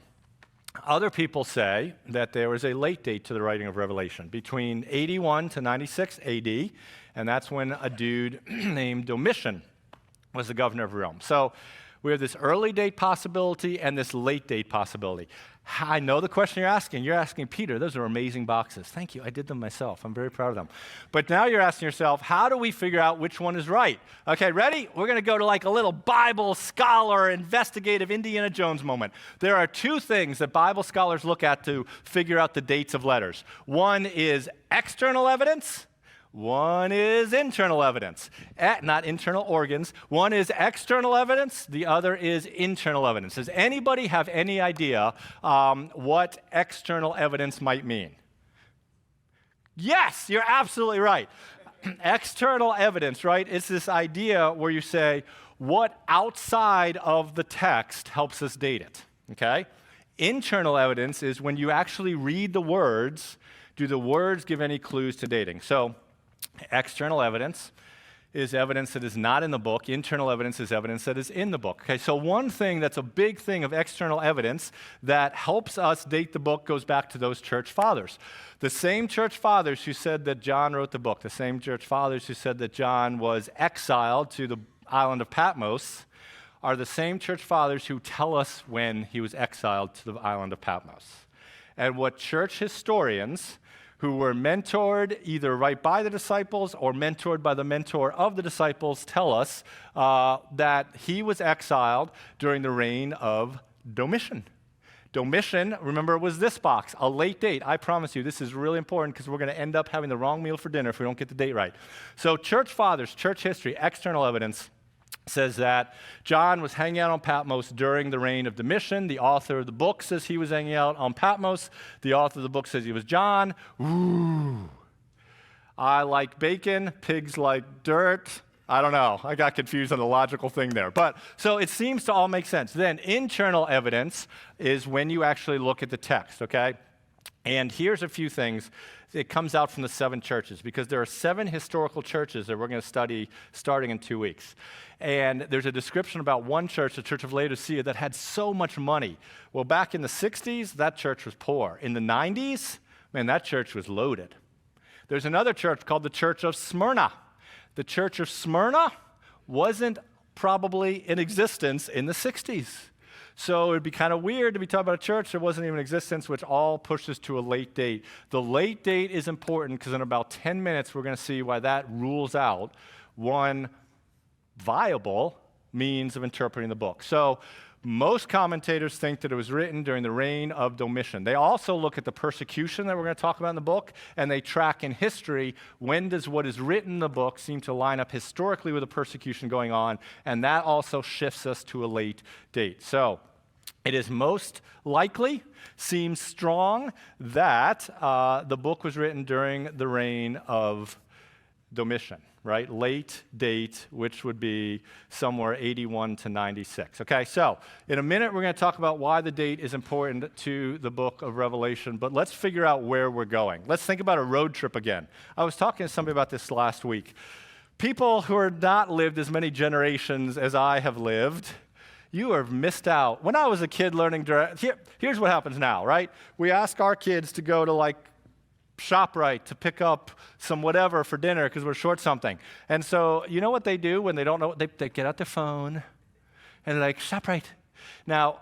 A: Other people say that there was a late date to the writing of Revelation, between 81 to 96 AD, and that's when a dude named Domitian was the governor of Rome. So we have this early date possibility and this late date possibility. I know the question you're asking. You're asking, Peter, those are amazing boxes. Thank you. I did them myself. I'm very proud of them. But now you're asking yourself, how do we figure out which one is right? Okay, ready? We're going to go to a little Bible scholar, investigative Indiana Jones moment. There are 2 things that Bible scholars look at to figure out the dates of letters. One is external evidence. One is internal evidence, not internal organs. One is external evidence. The other is internal evidence. Does anybody have any idea what external evidence might mean? Yes, you're absolutely right. External evidence, right, is this idea where you say what outside of the text helps us date it, okay? Internal evidence is when you actually read the words, do the words give any clues to dating? So external evidence is evidence that is not in the book. Internal evidence is evidence that is in the book. Okay, so one thing that's a big thing of external evidence that helps us date the book goes back to those church fathers. The same church fathers who said that John wrote the book, the same church fathers who said that John was exiled to the island of Patmos, are the same church fathers who tell us when he was exiled to the island of Patmos. And what church historians who were mentored either right by the disciples or mentored by the mentor of the disciples tell us that he was exiled during the reign of Domitian. Domitian, remember, was this box, a late date. I promise you, this is really important because we're going to end up having the wrong meal for dinner if we don't get the date right. So church fathers, church history, external evidence says that John was hanging out on Patmos during the reign of Domitian. The author of the book says he was hanging out on Patmos. The author of the book says he was John. Ooh. I like bacon. Pigs like dirt. I don't know. I got confused on the logical thing there. But so it seems to all make sense. Then internal evidence is when you actually look at the text, okay? And here's a few things. It comes out from the 7 churches because there are 7 historical churches that we're going to study starting in 2 weeks. And there's a description about one church, the Church of Laodicea, that had so much money. Well, back in the 60s, that church was poor. In the 90s, man, that church was loaded. There's another church called the Church of Smyrna. The Church of Smyrna wasn't probably in existence in the 60s. So it'd be kind of weird to be talking about a church that wasn't even in existence, which all pushes to a late date. The late date is important because in about 10 minutes, we're going to see why that rules out one viable means of interpreting the book. So most commentators think that it was written during the reign of Domitian. They also look at the persecution that we're going to talk about in the book, and they track in history when does what is written in the book seem to line up historically with the persecution going on, and that also shifts us to a late date. So it is most likely, seems strong, that the book was written during the reign of Domitian. right? Late date, which would be somewhere 81 to 96. Okay, so in a minute we're going to talk about why the date is important to the book of Revelation, but let's figure out where we're going. Let's think about a road trip again. I was talking to somebody about this last week. People who are not lived as many generations as I have lived, you have missed out. When I was a kid learning, here's what happens now, right? We ask our kids to go to like ShopRite to pick up some whatever for dinner because we're short something. And so you know what they do when they don't know? They get out their phone and they're like, ShopRite. Now,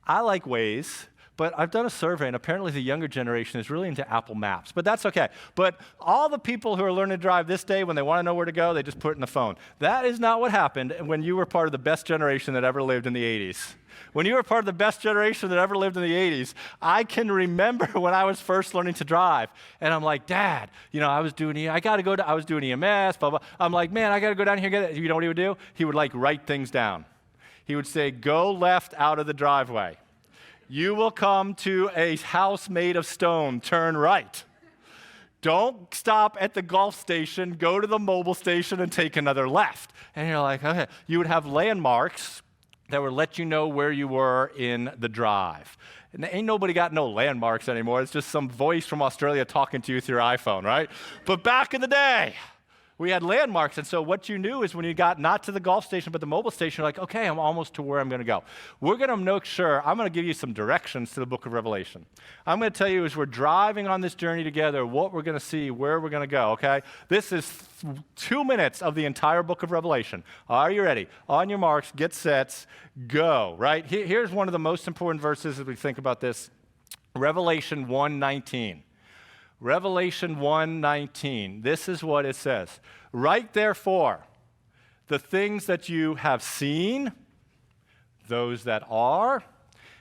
A: I like Waze, but I've done a survey, and apparently the younger generation is really into Apple Maps. But that's okay. But all the people who are learning to drive this day, when they want to know where to go, they just put it in the phone. That is not what happened when you were part of the best generation that ever lived in the 80s. When you were part of the best generation that ever lived in the 80s, I can remember when I was first learning to drive, and I'm like, Dad, I was doing EMS, blah, blah. I'm like, man, I got to go down here and get it. You know what he would do? He would like write things down. He would say, go left out of the driveway. You will come to a house made of stone, turn right. Don't stop at the Gulf station, go to the Mobil station and take another left. And you're like, okay. You would have landmarks that would let you know where you were in the drive. And ain't nobody got no landmarks anymore. It's just some voice from Australia talking to you through your iPhone, right? But back in the day, we had landmarks, and so what you knew is when you got not to the Gulf station but the Mobil station, you're like, okay, I'm almost to where I'm going to go. We're going to make sure, I'm going to give you some directions to the book of Revelation. I'm going to tell you as we're driving on this journey together what we're going to see, where we're going to go, okay? This is 2 minutes of the entire book of Revelation. Are you ready? On your marks, get sets, go, right? Here's one of the most important verses as we think about this, Revelation 1:19. Revelation 1:19, this is what it says. Write therefore the things that you have seen, those that are,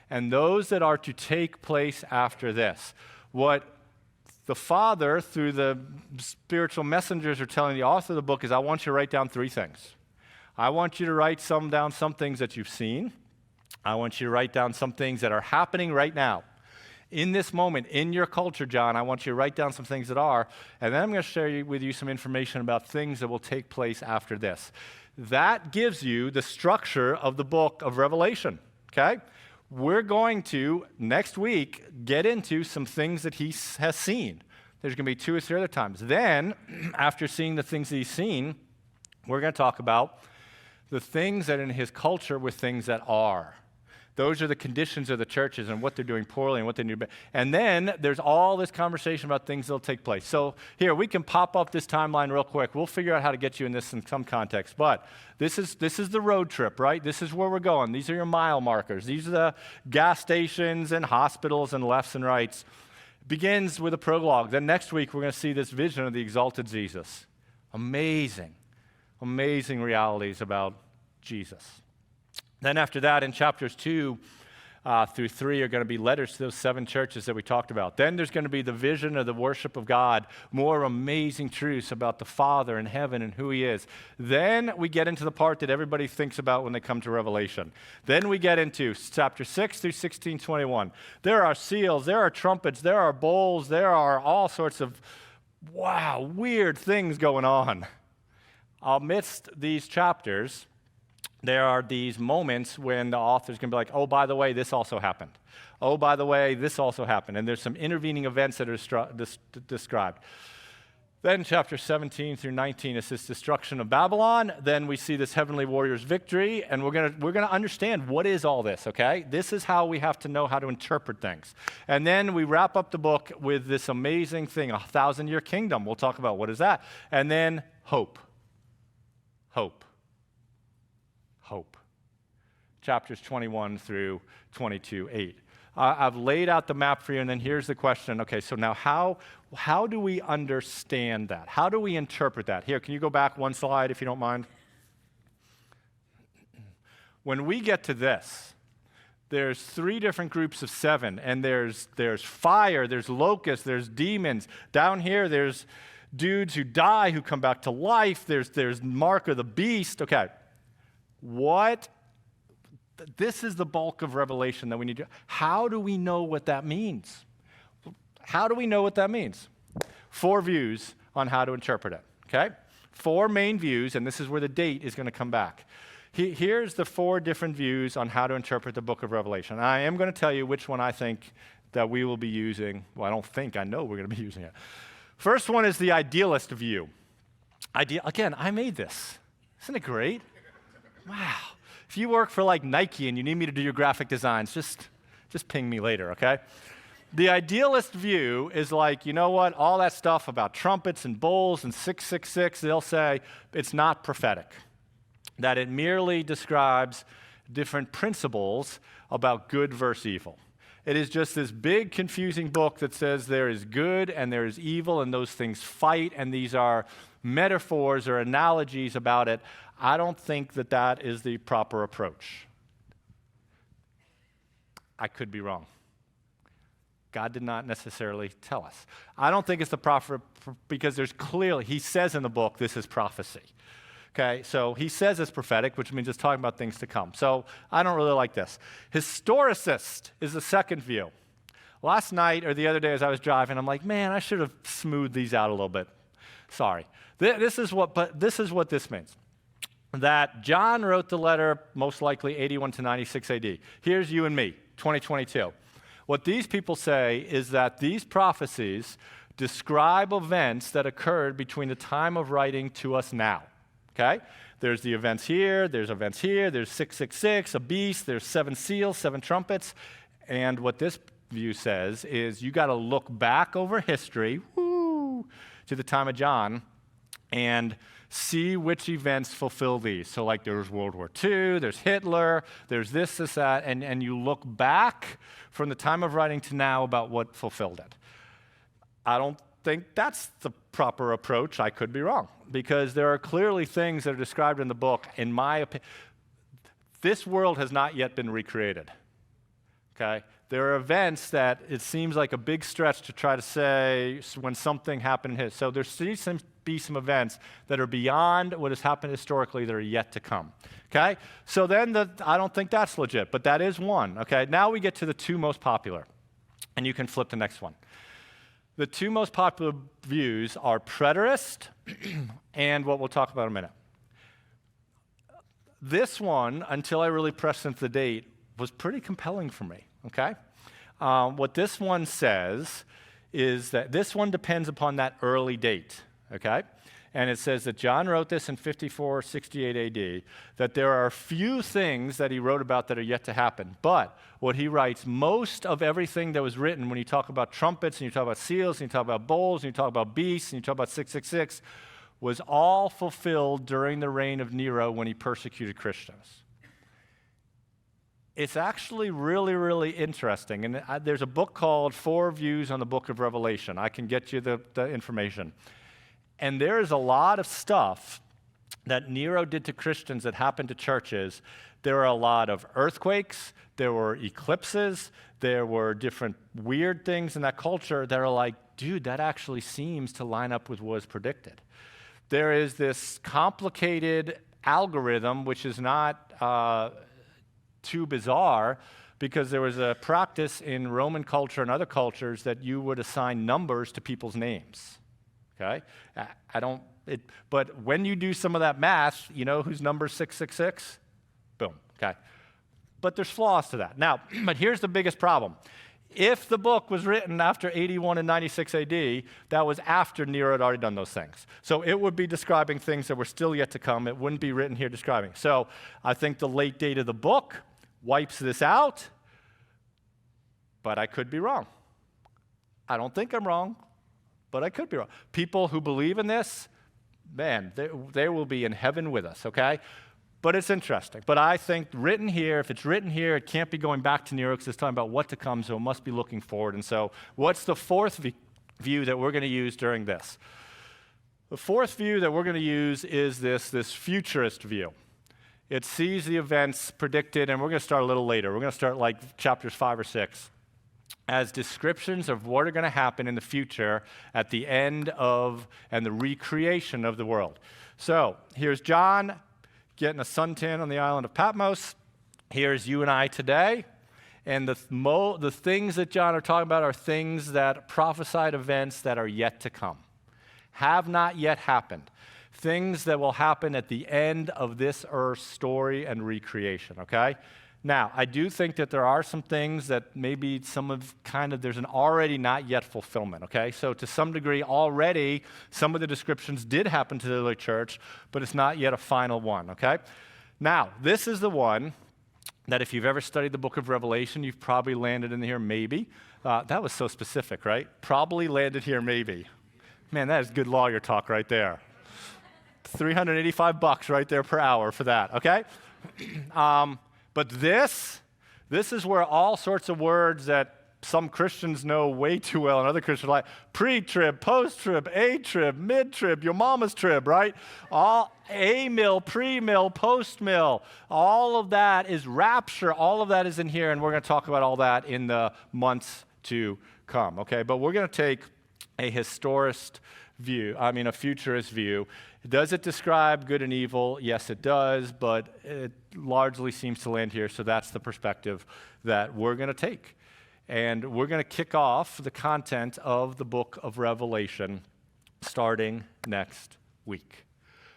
A: and those that are to take place after this. What the Father, through the spiritual messengers, are telling the author of the book is, I want you to write down 3 things. I want you to write down some things that you've seen. I want you to write down some things that are happening right now. In this moment, in your culture, John, I want you to write down some things that are, and then I'm going to share with you some information about things that will take place after this. That gives you the structure of the book of Revelation, okay? We're going to, next week, get into some things that he has seen. There's going to be 2 or 3 other times. Then, after seeing the things that he's seen, we're going to talk about the things that in his culture were things that are. Those are the conditions of the churches and what they're doing poorly and what they need to be. And then there's all this conversation about things that will take place. So here, we can pop up this timeline real quick. We'll figure out how to get you in this in some context. But this is the road trip, right? This is where we're going. These are your mile markers. These are the gas stations and hospitals and lefts and rights. It begins with a prologue. Then next week, we're going to see this vision of the exalted Jesus. Amazing, amazing realities about Jesus. Then after that, in chapters 2 through 3 are going to be letters to those 7 churches that we talked about. Then there's going to be the vision of the worship of God, more amazing truths about the Father in heaven and who he is. Then we get into the part that everybody thinks about when they come to Revelation. Then we get into chapter 6 through 16:21. There are seals, there are trumpets, there are bowls, there are all sorts of, weird things going on. Amidst these chapters, there are these moments when the author's going to be like, oh, by the way, this also happened. Oh, by the way, this also happened. And there's some intervening events that are described. Then chapter 17 through 19 is this destruction of Babylon. Then we see this heavenly warrior's victory, and we're gonna understand what is all this, okay? This is how we have to know how to interpret things. And then we wrap up the book with this amazing thing, 1,000-year kingdom. We'll talk about what is that. And then hope. Hope. Hope. Chapters 21 through 22:8. I've laid out the map for you, and then here's the question. Okay, so now how do we understand that? How do we interpret that? Here, can you go back one slide if you don't mind? When we get to this, there's 3 different groups of 7, and there's fire, there's locusts, there's demons. Down here, there's dudes who die, who come back to life. There's mark of the beast. Okay. This is the bulk of Revelation that we need to. How do we know what that means? How do we know what that means? 4 views on how to interpret it, okay? 4 main views, and this is where the date is going to come back. Here's the 4 different views on how to interpret the book of Revelation. I am going to tell you which one I think that we will be using. Well, I don't think, I know we're going to be using it. First one is the idealist view. Again, I made this. Isn't it great? Wow. If you work for like Nike and you need me to do your graphic designs, just ping me later, okay? The idealist view is like, you know what, all that stuff about trumpets and bowls and 666, they'll say it's not prophetic, that it merely describes different principles about good versus evil. It is just this big, confusing book that says there is good and there is evil and those things fight, and these are metaphors or analogies about it. I don't think that that is the proper approach. I could be wrong. God did not necessarily tell us. I don't think it's the proper, because there's clearly, he says in the book, this is prophecy. Okay, so he says it's prophetic, which means it's talking about things to come. So I don't really like this. Historicist is the second view. Last night or the other day as I was driving, I'm like, man, I should have smoothed these out a little bit. Sorry. This is what this means. That John wrote the letter, most likely 81 to 96 AD. Here's you and me, 2022. What these people say is that these prophecies describe events that occurred between the time of writing to us now. Okay? There's the events here, there's 666, a beast, there's 7 seals, 7 trumpets. And what this view says is you got to look back over history, to the time of John, and see which events fulfill these. So like there's World War II, there's Hitler, there's this, that, and you look back from the time of writing to now about what fulfilled it. I don't think that's the proper approach. I could be wrong, because there are clearly things that are described in the book. In my opinion, this world has not yet been recreated. Okay? There are events that it seems like a big stretch to try to say when something happened in his. So there seems to be some events that are beyond what has happened historically that are yet to come. Okay? So then I don't think that's legit, but that is one. Okay? Now we get to the 2 most popular, and you can flip the next one. The 2 most popular views are preterist and what we'll talk about in a minute. This one, until I really pressed into the date, was pretty compelling for me. Okay? What this one says is that this one depends upon that early date. Okay? And it says that John wrote this in 54, 68 AD, that there are a few things that he wrote about that are yet to happen. But what he writes, most of everything that was written, when you talk about trumpets, and you talk about seals, and you talk about bowls, and you talk about beasts, and you talk about 666, was all fulfilled during the reign of Nero when he persecuted Christians. It's actually really, really interesting. And there's a book called 4 Views on the Book of Revelation. I can get you the information. And there is a lot of stuff that Nero did to Christians that happened to churches. There were a lot of earthquakes, there were eclipses, there were different weird things in that culture that are like, dude, that actually seems to line up with what was predicted. There is this complicated algorithm, which is not too bizarre, because there was a practice in Roman culture and other cultures that you would assign numbers to people's names. Okay? But when you do some of that math, you know whose number is 666? Boom. Okay? But there's flaws to that. Now, but here's the biggest problem. If the book was written after 81 and 96 AD, that was after Nero had already done those things. So it would be describing things that were still yet to come. It wouldn't be written here describing. So I think the late date of the book wipes this out, but I could be wrong. I don't think I'm wrong, but I could be wrong. People who believe in this, man, they will be in heaven with us, okay? But it's interesting. But I think written here, if it's written here, it can't be going back to Nero because it's talking about what to come, so it must be looking forward. And so what's the 4th view that we're going to use during this? The 4th view that we're going to use is this futurist view. It sees the events predicted, and we're going to start a little later. We're going to start like chapters 5 or 6, as descriptions of what are going to happen in the future at the end of and the recreation of the world. So here's John getting a suntan on the island of Patmos. Here's you and I today. And the things that John are talking about are things that prophesied events that are yet to come, have not yet happened. things that will happen at the end of this earth's story and recreation, okay? Now, I do think that there are some things that maybe there's an already not yet fulfillment, okay? So to some degree, already, some of the descriptions did happen to the early church, but it's not yet a final one, okay? Now, this is the one that if you've ever studied the book of Revelation, you've probably landed in here, maybe. That was so specific, right? Probably landed here, maybe. Man, that is good lawyer talk right there. $385 right there per hour for that, okay? But this is where all sorts of words that some Christians know way too well and other Christians are like pre-trib, post-trib, A-trib, mid-trib, your mama's trib, right? All A-mill, pre-mill, post-mill, all of that is rapture. All of that is in here, and we're going to talk about all that in the months to come, okay? But we're going to take a futurist view. Does it describe good and evil? Yes, it does, but it largely seems to land here, so that's the perspective that we're going to take. And we're going to kick off the content of the book of Revelation starting next week.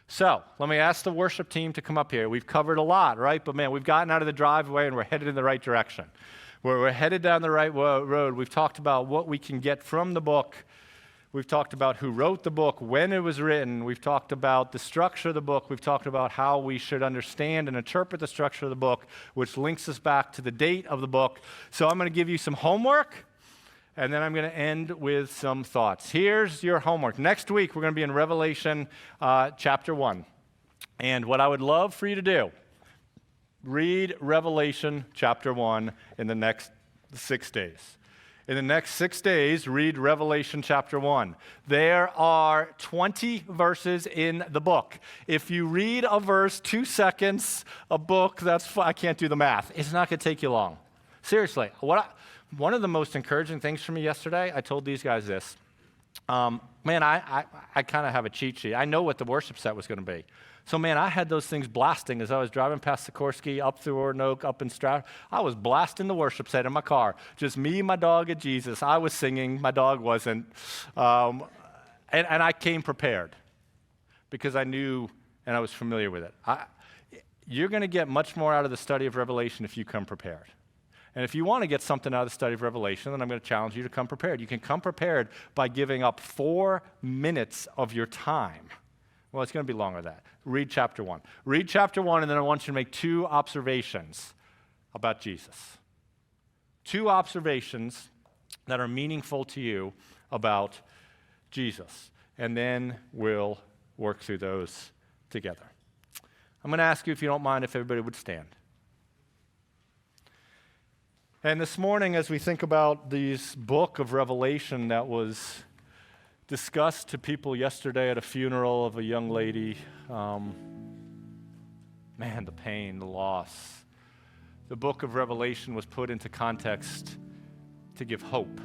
A: So let me ask the worship team to come up here. We've covered a lot, right? But man, we've gotten out of the driveway and we're headed in the right direction. We're headed down the right road. We've talked about what we can get from the book. We've talked about who wrote the book, when it was written. We've talked about the structure of the book. We've talked about how we should understand and interpret the structure of the book, which links us back to the date of the book. So I'm going to give you some homework, and then I'm going to end with some thoughts. Here's your homework. Next week, we're going to be in Revelation chapter 1. And what I would love for you to do, read Revelation chapter 1 in the next 6 days. In the next 6 days, read Revelation chapter 1. There are 20 verses in the book. If you read a verse 2 seconds, a book, I can't do the math. It's not going to take you long. Seriously. One of the most encouraging things for me yesterday, I told these guys this. I kind of have a cheat sheet. I know what the worship set was going to be. So, man, I had those things blasting as I was driving past Sikorsky, up through Roanoke, up in Stroud. I was blasting the worship set in my car. Just me, my dog, and Jesus. I was singing. My dog wasn't. And I came prepared because I knew and I was familiar with it. You're going to get much more out of the study of Revelation if you come prepared. And if you want to get something out of the study of Revelation, then I'm going to challenge you to come prepared. You can come prepared by giving up 4 minutes of your time. Well, it's going to be longer than that. Read chapter 1. Read chapter 1, and then I want you to make 2 observations about Jesus. 2 observations that are meaningful to you about Jesus. And then we'll work through those together. I'm going to ask you, if you don't mind, if everybody would stand. And this morning, as we think about this book of Revelation that was discussed to people yesterday at a funeral of a young lady, the pain, the loss. The book of Revelation was put into context to give hope,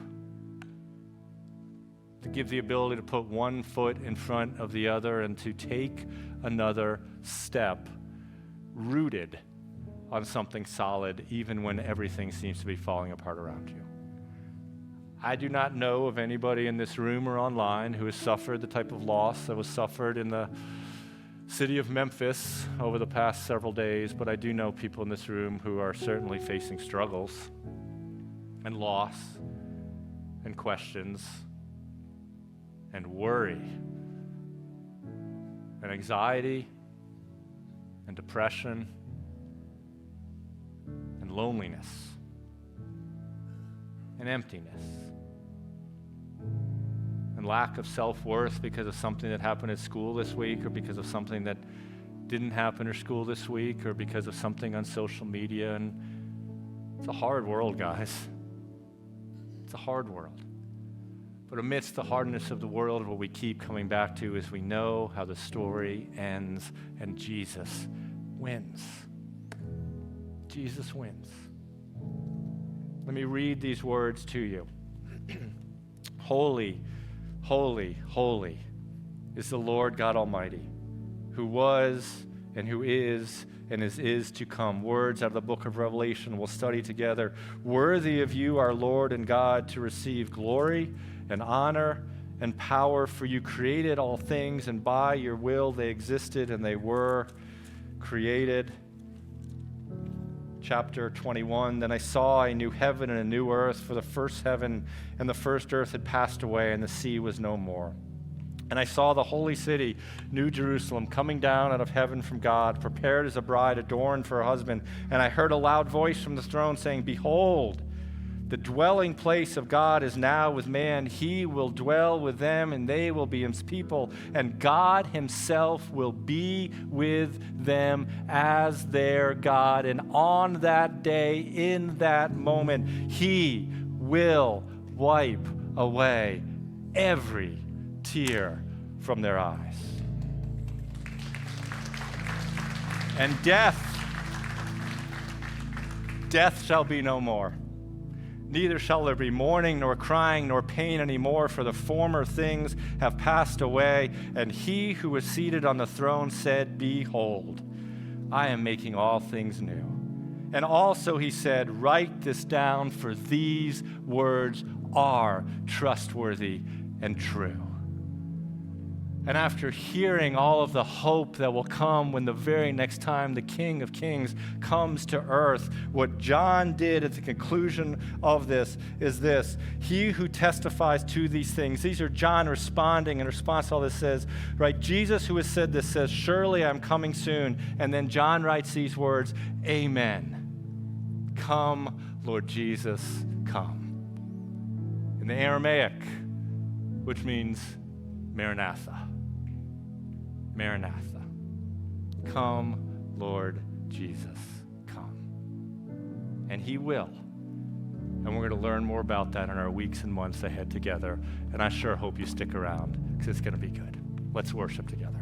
A: to give the ability to put one foot in front of the other and to take another step rooted on something solid, even when everything seems to be falling apart around you. I do not know of anybody in this room or online who has suffered the type of loss that was suffered in the city of Memphis over the past several days, but I do know people in this room who are certainly facing struggles and loss and questions and worry and anxiety and depression and loneliness and emptiness and lack of self-worth because of something that happened at school this week, or because of something that didn't happen at school this week, or because of something on social media. And it's a hard world, guys. It's a hard world. But amidst the hardness of the world, what we keep coming back to is we know how the story ends, and Jesus wins. Jesus wins. Let me read these words to you. Holy, holy, holy is the Lord God Almighty, who was and who is and is to come. Words out of the book of Revelation we'll study together. Worthy of you, our Lord and God, to receive glory and honor and power, for you created all things, and by your will they existed and they were created. Chapter 21, then I saw a new heaven and a new earth, for the first heaven and the first earth had passed away, and the sea was no more. And I saw the holy city, New Jerusalem, coming down out of heaven from God, prepared as a bride adorned for her husband. And I heard a loud voice from the throne saying, behold, the dwelling place of God is now with man. He will dwell with them, and they will be his people. And God himself will be with them as their God. And on that day, in that moment, he will wipe away every tear from their eyes. And death shall be no more. Neither shall there be mourning, nor crying, nor pain any more, for the former things have passed away. And he who was seated on the throne said, behold, I am making all things new. And also he said, write this down, for these words are trustworthy and true. And after hearing all of the hope that will come when the very next time the King of Kings comes to earth, what John did at the conclusion of this is this: he who testifies to these things. These are John responding in response to all this, says, right, Jesus who has said this says, surely I'm coming soon. And then John writes these words, amen. Come, Lord Jesus, come. In the Aramaic, which means Maranatha. Maranatha. Come, Lord Jesus, come. And he will. And we're going to learn more about that in our weeks and months ahead together. And I sure hope you stick around, because it's going to be good. Let's worship together.